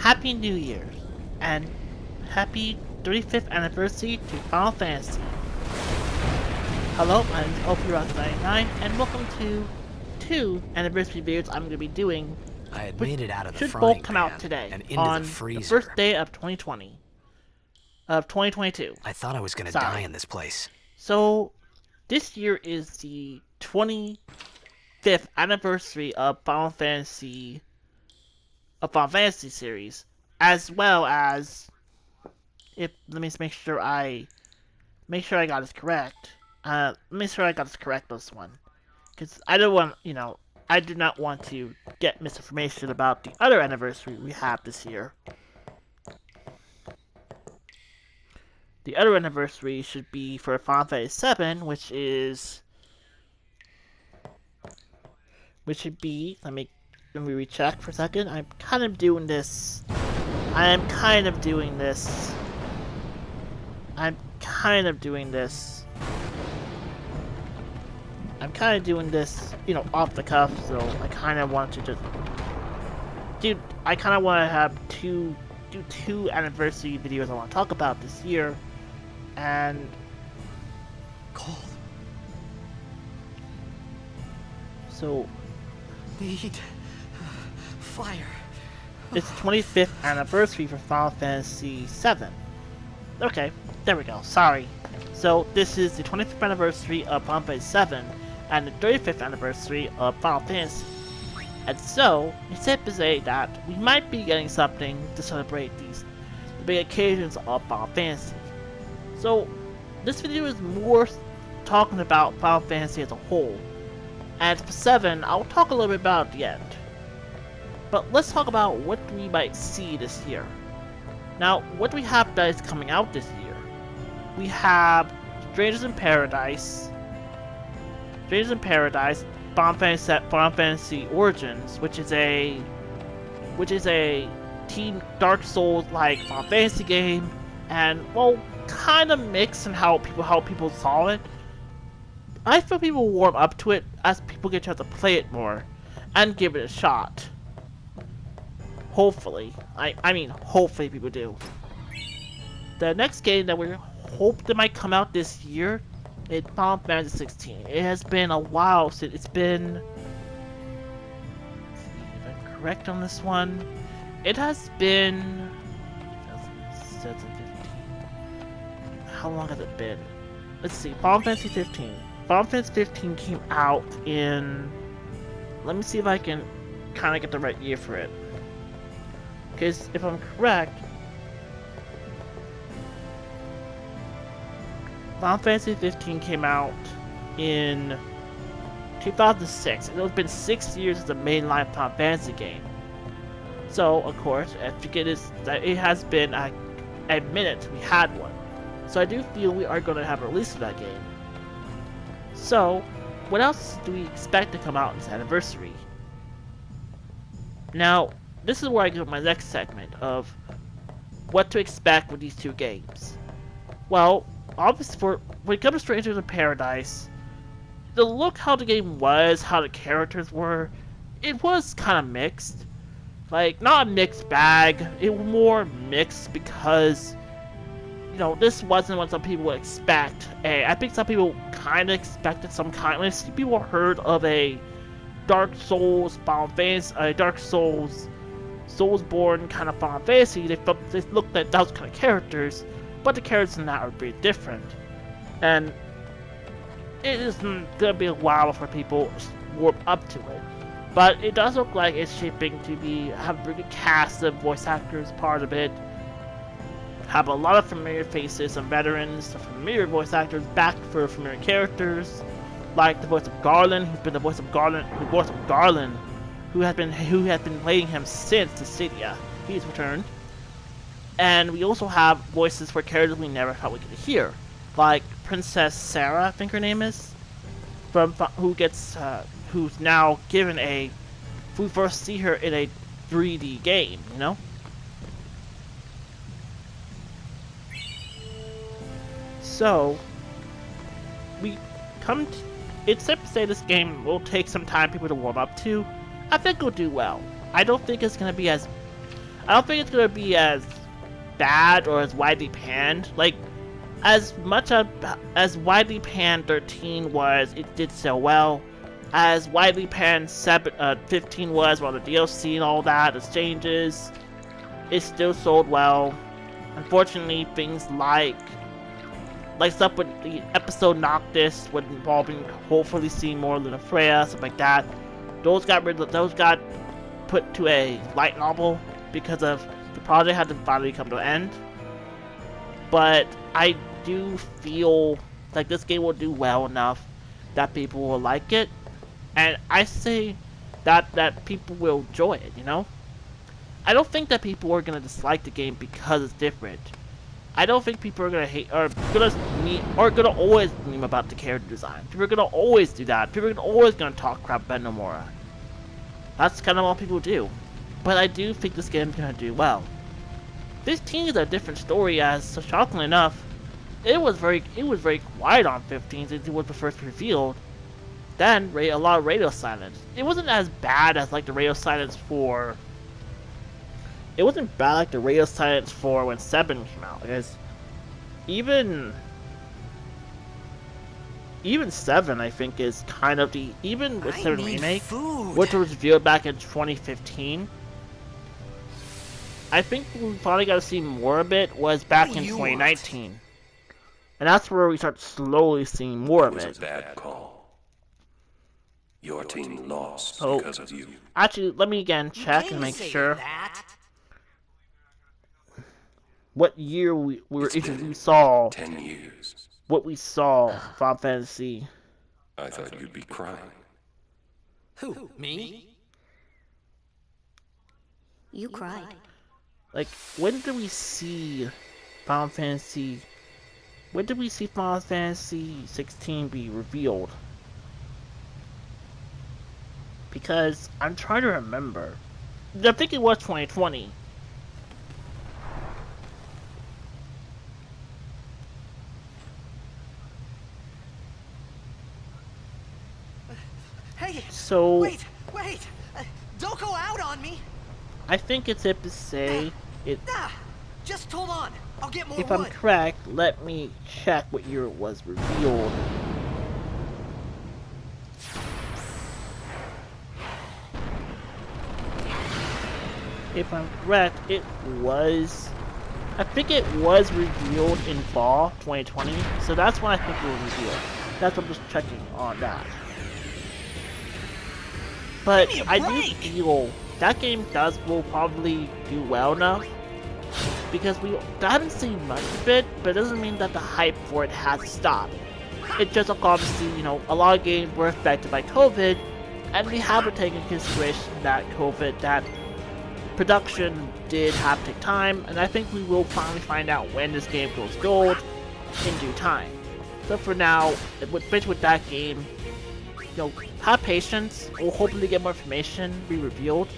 Happy New Year, and happy 35th anniversary to Final Fantasy. Hello, my name is OPRock99, and welcome to 2 anniversary videos I'm going to be doing, I had which made it out of the should frying both come pan out today, and into on the the freezer. first day of 2022. I thought I was gonna Sorry. die in this place. So, this year is the 25th anniversary of Final Fantasy series, as well as let me make sure I got this correct. Let me make sure I got this correct this one, because I don't want I do not want to get misinformation about the other anniversary we have this year. The other anniversary should be for Final Fantasy VII, which should be. Let me recheck for a second. I'm kind of doing this. I'm kind of doing this, off the cuff, so I kind of want to just... Dude, I kind of want to have do two anniversary videos I want to talk about this year, and... Cold. So... Need... fire. It's 25th anniversary for Final Fantasy VII. Okay, there we go, sorry. So, this is the 25th anniversary of Final Fantasy VII, and the 35th anniversary of Final Fantasy. And so, it's safe to say that we might be getting something to celebrate the big occasions of Final Fantasy. So, this video is more talking about Final Fantasy as a whole. And for 7, I'll talk a little bit about at the end. But let's talk about what we might see this year. Now, what do we have that is coming out this year? We have Strangers in Paradise, Final Fantasy Origins, which is a Team Dark Souls like Final Fantasy game, and well, kind of mixed in how people saw it. I feel people warm up to it as people get a chance to play it more and give it a shot. Hopefully. I mean, hopefully people do. The next game that we hope that might come out this year is Final Fantasy XVI. It has been a while since it's been... Let's see if I'm correct on this one. It has been... 2015. How long has it been? Let's see, Final Fantasy 15. Final Fantasy 15 came out in... Let me see if I can kind of get the right year for it. Because if I'm correct, Final Fantasy 15 came out in 2006. It's been 6 years as a mainline Final Fantasy game. So, of course, I forget that it has been a minute we had one. So I do feel we are going to have a release of that game. So, what else do we expect to come out in this anniversary? Now, this is where I go with my next segment of what to expect with these two games. Well, obviously, when it comes to Strangers in Paradise, the look how the game was, how the characters were, it was kind of mixed. Like, not a mixed bag, it was more mixed because, this wasn't what some people would expect. I think some people kind of expected some kind of... When people heard of a Dark Souls Final Fantasy, a Dark Souls Soulsborne kind of Final Fantasy, they looked at those kind of characters, but the characters in that are pretty different. And it is gonna be a while before people warm up to it. But it does look like it's shaping to have a pretty good cast of voice actors part of it. Have a lot of familiar faces, some veterans, some familiar voice actors back for familiar characters, like the voice of Garland, who has been playing him since Dissidia. He's returned. And we also have voices for characters we never thought we could hear, like Princess Sarah, I think her name is, who's now given we first see her in a 3D game, So, it's safe to say this game will take some time for people to warm up to. I think it'll do well. I don't think it's gonna be as I don't think it's gonna be as bad or as widely panned. Like, as much as widely panned 13 was, it did so well. As widely panned 15 was, well, the DLC and all that, the changes, it still sold well. Unfortunately, things like stuff with the episode Noctis, with involving hopefully seeing more Luna Freya, stuff like that. Those got put to a light novel because of the project had to finally come to an end. But I do feel like this game will do well enough that people will like it, and I say that people will enjoy it. You know, I don't think that people are gonna dislike the game because it's different. I don't think people are gonna hate or gonna always meme about the character design. People are gonna always do that. People are always gonna talk crap about Nomura. That's kind of all people do. But I do think this game is gonna do well. 15 is a different story, as so shockingly enough, it was very quiet on 15 since it was the first revealed. Then a lot of radio silence. It wasn't as bad as like the radio silence for. It wasn't bad like the radio silence for when 7 came out, because even 7 I think is kind of the, even with 7 Remake, which was revealed back in 2015. I think we finally got to see more of it was back in 2019. And that's where we start slowly seeing more of it. It was a bad call. Your team lost Oh, because of you. actually, let me again check and make sure what year we saw 10 years. what we saw Final Fantasy. I thought you'd be crying. Who? Me? You cried. Like, when did we see Final Fantasy? When did we see Final Fantasy 16 be revealed? Because I'm trying to remember. I think it was 2020. Hey! So Wait! Don't go out on me! I think it's safe to say it. Just hold on. I'll get more If wood. I'm correct, let me check what year it was revealed. If I'm correct, it was. I think it was revealed in fall 2020, so that's when I think it was revealed. That's what I'm just checking on that. But I do feel that game will probably do well enough, because we haven't seen much of it, but it doesn't mean that the hype for it has stopped. It just obviously, you know, a lot of games were affected by COVID, and we have to take into consideration that that production did have to take time, and I think we will finally find out when this game goes gold in due time. So for now, with that game, you know, have patience. We'll hopefully get more information be revealed,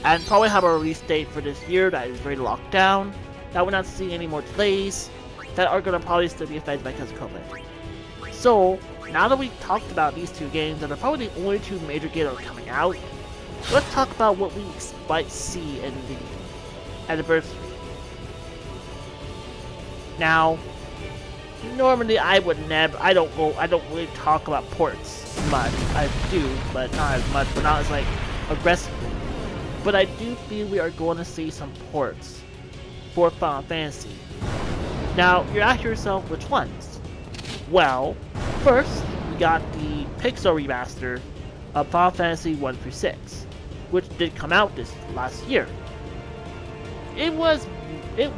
and probably have a release date for this year that is very locked down, that we're not seeing any more delays that are going to probably still be affected because of COVID. So, now that we've talked about these two games that are probably the only two major games that are coming out, let's talk about what we might see in the anniversary. Now, normally I don't really talk about ports much. I do, but not as much, but not as like aggressively. But I do feel we are going to see some ports for Final Fantasy. Now, you're asking yourself which ones? Well, first, we got the Pixel Remaster of Final Fantasy 1-6, which did come out this last year. It was, you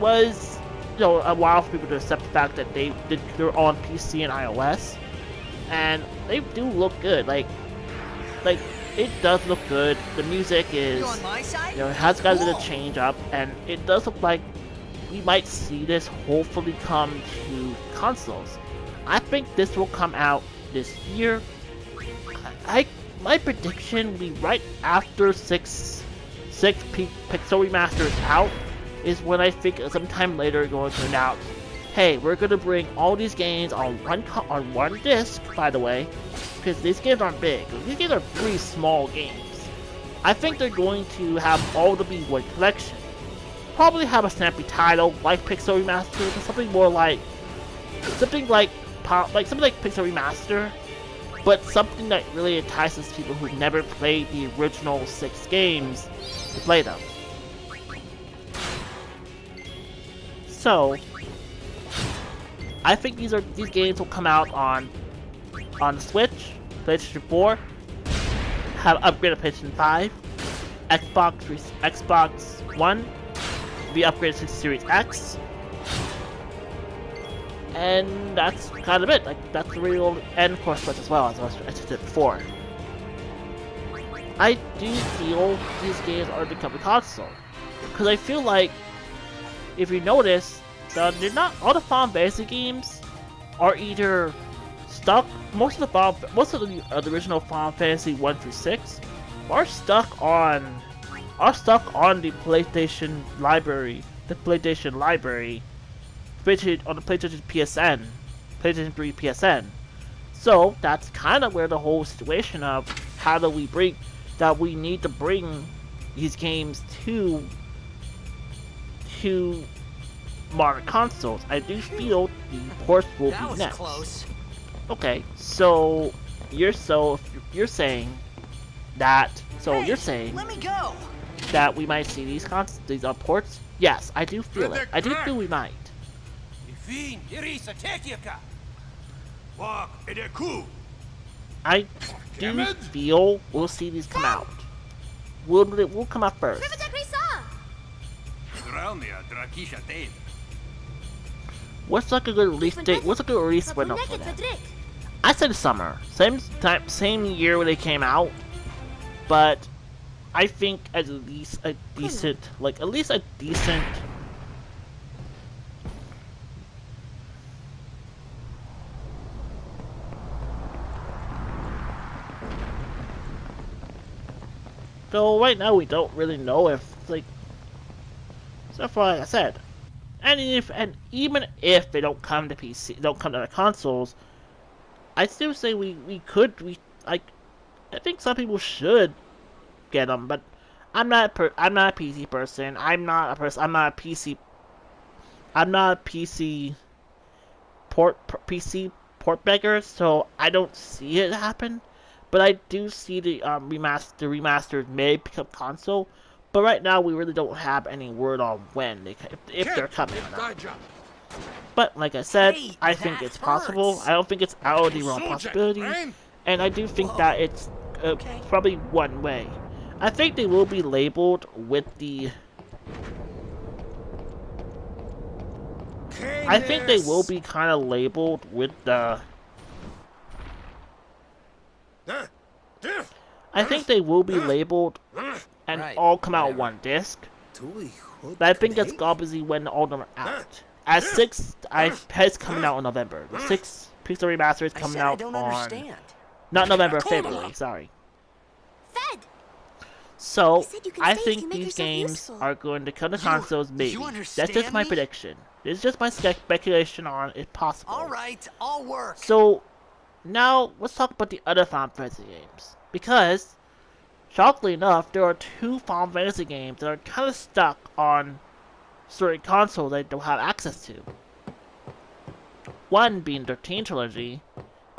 know, a while for people to accept the fact that they're on PC and iOS, and they do look good. Like it does look good. The music is, You on my side? you know, it has got a little change up, and it does look like we might see this hopefully come to consoles. I think this will come out this year. My prediction will be right after 6 Pixel Remaster is out, is when I think sometime later going to announce, hey, we're going to bring all these games on one disc, by the way, because these games aren't big. These games are pretty small games. I think they're going to have all to be one collection. probably have a snappy title like Pixel Remaster, but something more like something like Pixel Remaster, but something that really entices people who never played the original 6 games to play them. So, I think these games will come out on the Switch, PlayStation 4, have upgraded PlayStation 5, Xbox One, be upgraded to Series X, and that's kind of it. Like, that's the real, and of course Switch as well, as I said before. I do feel these games are becoming console, because I feel like, if you notice, they're not all the Final Fantasy games are either stuck. Most of the original Final Fantasy 1 through 6 are stuck on the PlayStation library, on the PlayStation PSN, PlayStation 3 PSN. So that's kind of where the whole situation of how do we we need to bring these games to modern consoles. I do feel the ports will be next. Close. Okay, so you're saying that you're saying Let me go. that we might see these ports? Yes, I do feel it. I do feel we might. I do feel we'll see these come out. We'll come out first. What's like a good release date? What's a good release window for that? I said summer. Same year when they came out. But I think at least a decent. So right now we don't really know if so far like I said. And even if they don't come to PC, don't come to the consoles, I still say I think some people should get them, but I'm not a PC person. I'm not a PC port beggar, so I don't see it happen. But I do see the remasters may become console. But right now, we really don't have any word on when if they're coming or not. But like I said, I think it's possible. I don't think it's out of the realm possibility, and I do think that it's probably one way. I think they will be labeled with the. I think they will be kind of labeled with the. I think they will be labeled and all come out one disc. But I think that's obviously when all of them are out. At 6, it's coming out in November. The 6 Pixel Remaster is coming out on not November, February. Sorry. So I think these games are going to come to consoles. Maybe that's just my prediction. It's just my speculation on it's possible. All right, I'll work. So now let's talk about the other Final Fantasy games, because shockingly enough, there are 2 Final Fantasy games that are kind of stuck on certain consoles they don't have access to. One being 13 Trilogy,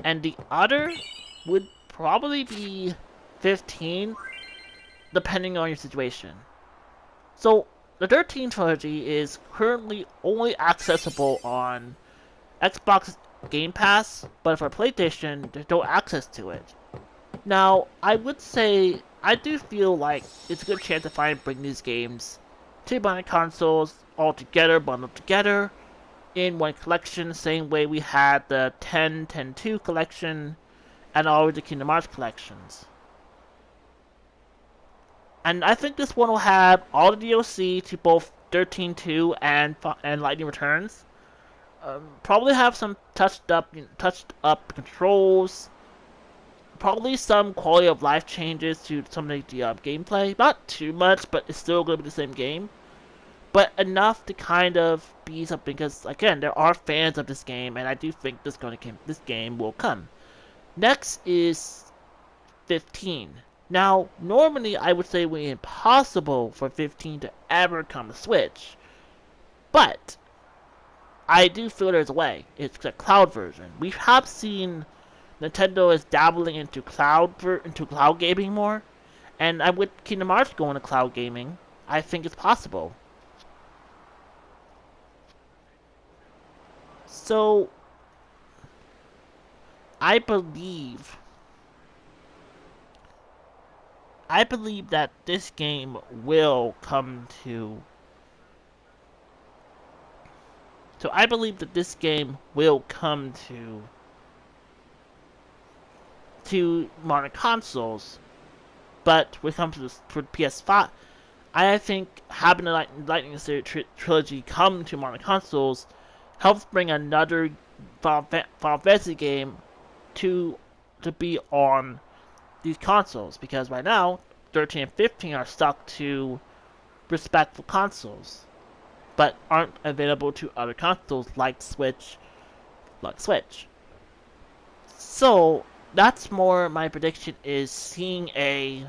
and the other would probably be 15, depending on your situation. So, the 13 Trilogy is currently only accessible on Xbox Game Pass, but for PlayStation, there's no access to it. Now, I would say, I do feel like it's a good chance to bring these games to modern consoles all together, bundled together, in one collection, same way we had the 10-2 collection, and all the Kingdom Hearts collections. And I think this one will have all the DLC to both 13-2 and Lightning Returns. Probably have some touched up controls. Probably some quality of life changes to some of the gameplay. Not too much, but it's still going to be the same game. But enough to kind of be something, because again, there are fans of this game, and I do think this game will come. Next is 15. Now, normally I would say it would be impossible for 15 to ever come to Switch, but I do feel there's a way. It's a cloud version. We have seen Nintendo is dabbling into cloud gaming more, and with Kingdom Hearts going to cloud gaming, I think it's possible. So, I believe that this game will come to. So I believe that this game will come to modern consoles, but when it comes to PS5, I think having the Lightning Series trilogy come to modern consoles helps bring another Final Fantasy game to be on these consoles, because right now 13 and 15 are stuck to respectful consoles, but aren't available to other consoles like Switch. So that's more my prediction, is seeing a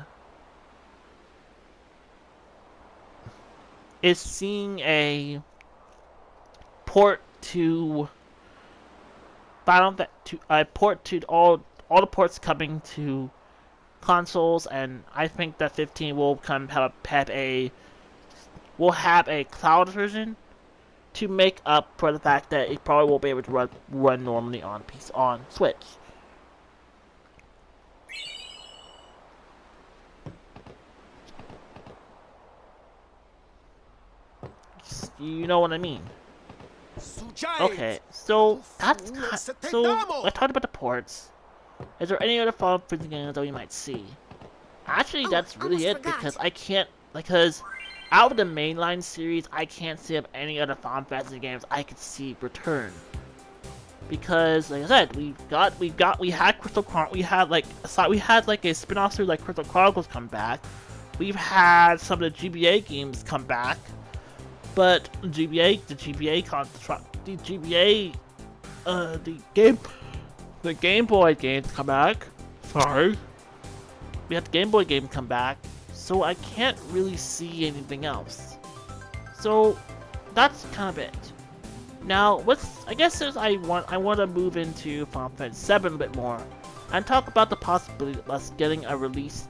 port to port to all the ports coming to consoles, and I think that 15 will have a cloud version to make up for the fact that it probably won't be able to run normally on Switch. You know what I mean? Okay, so I talked about the ports. Is there any other Final Fantasy games that we might see? Actually, that's really it, because out of the mainline series, I can't see of any other Final Fantasy games I could see return. Because, like I said, we had Crystal Chronicles, we had like a spin-off series like Crystal Chronicles come back. We've had some of the GBA games come back, but the Game Boy games come back. Sorry, we had the Game Boy game come back. So I can't really see anything else. So that's kind of it. Now, I want to move into Final Fantasy VII a bit more and talk about the possibility of us getting a release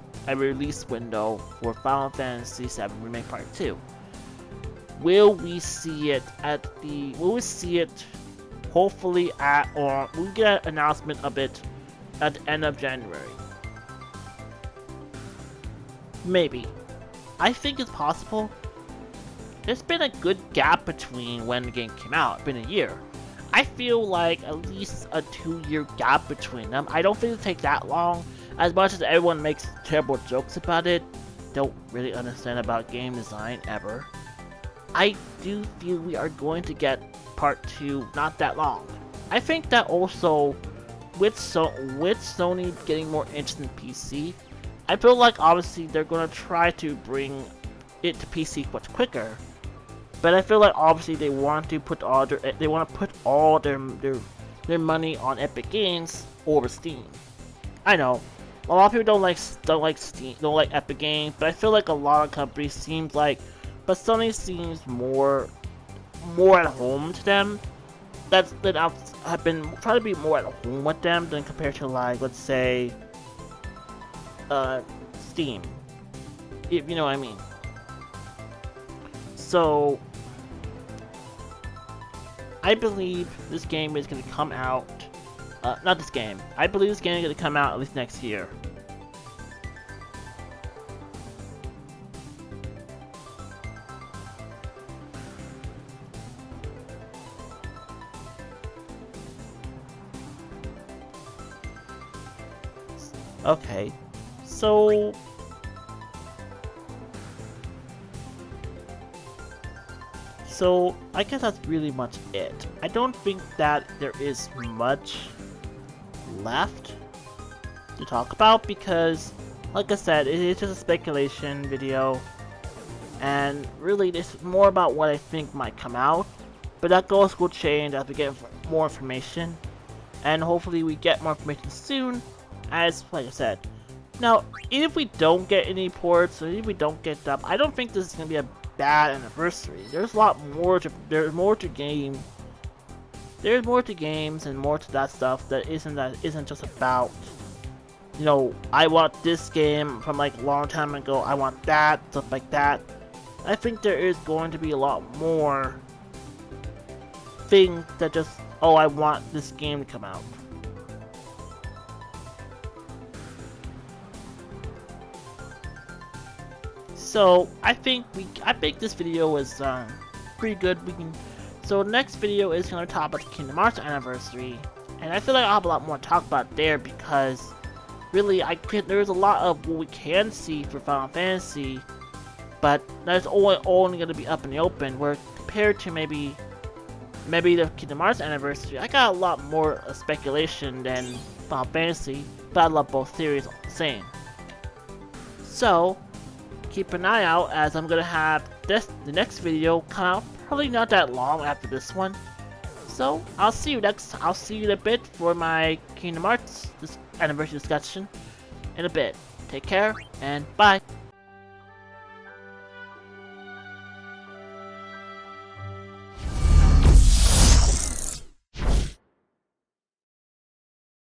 window for Final Fantasy VII Remake Part 2. Will we see it hopefully or will we get an announcement of it at the end of January? Maybe. I think it's possible. There's been a good gap between when the game came out. It's been a year. I feel like at least a 2-year gap between them. I don't think it'll take that long. As much as everyone makes terrible jokes about it, don't really understand about game design ever. I do feel we are going to get Part 2 not that long. I think that also, with Sony getting more interest in PC, I feel like obviously they're going to try to bring it to PC much quicker. But I feel like obviously they want to put all their money on Epic Games over Steam. I know a lot of people don't like Epic Games, but I feel like a lot of companies but Sony seems more at home to them. I've been trying to be more at home with them than compared to, like, let's say, Steam, if you know what I mean. So I believe this game is going to come out. Not this game. I believe this game is going to come out at least next year. Okay, so I guess that's really much it. I don't think that there is much left to talk about because, like I said, it is just a speculation video, and really this is more about what I think might come out, but that goals will change as we get more information, and hopefully we get more information soon. As like I said, Now, even if we don't get any ports, or even if we don't get dub, I don't think this is gonna be a bad anniversary. There's a lot more to there's more to games and more to that stuff that isn't just about, you know, I want this game from like a long time ago, I want that, stuff like that. I think there is going to be a lot more things that just, oh, I want this game to come out. So I think this video was pretty good. So the next video is going to talk about the Kingdom Hearts anniversary, and I feel like I'll have a lot more to talk about there because really there's a lot of what we can see for Final Fantasy, but that's only going to be up in the open. Where compared to maybe the Kingdom Hearts anniversary, I got a lot more speculation than Final Fantasy, but I love both series all the same. So keep an eye out as I'm gonna have the next video come out probably not that long after this one. So I'll see you in a bit for my Kingdom Hearts anniversary discussion in a bit. Take care and bye.